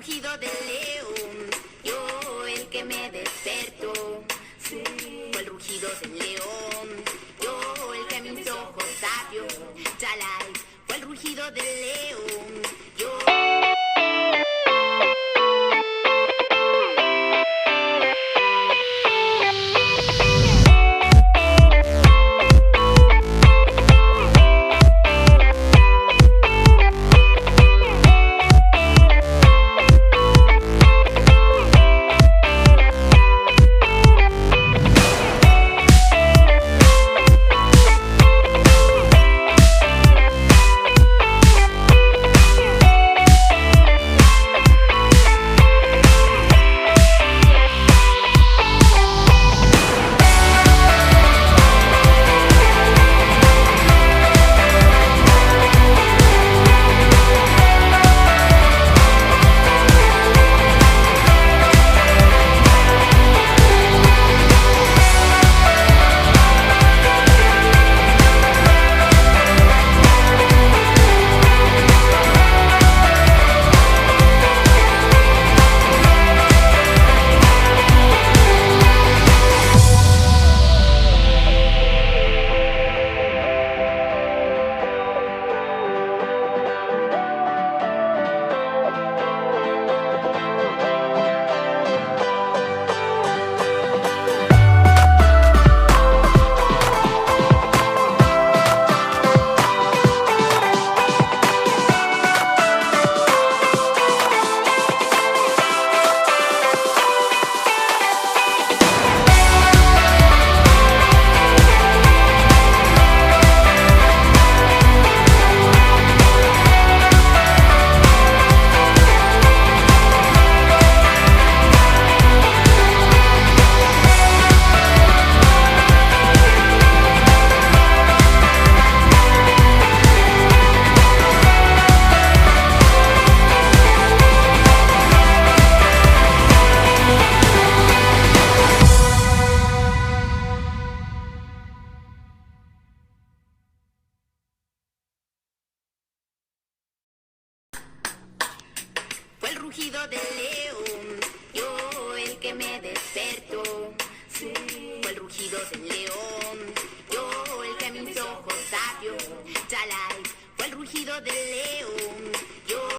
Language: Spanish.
rugido del león, yo el que me despertó. Sí. Fue el rugido del león, yo el que mis ojos abrió. Chalai, fue el rugido del león, yo... Fue el rugido del león, yo el que me despertó. Sí. Fue el rugido del león, yo el que mis ojos abrió. Chalai, fue el rugido del león.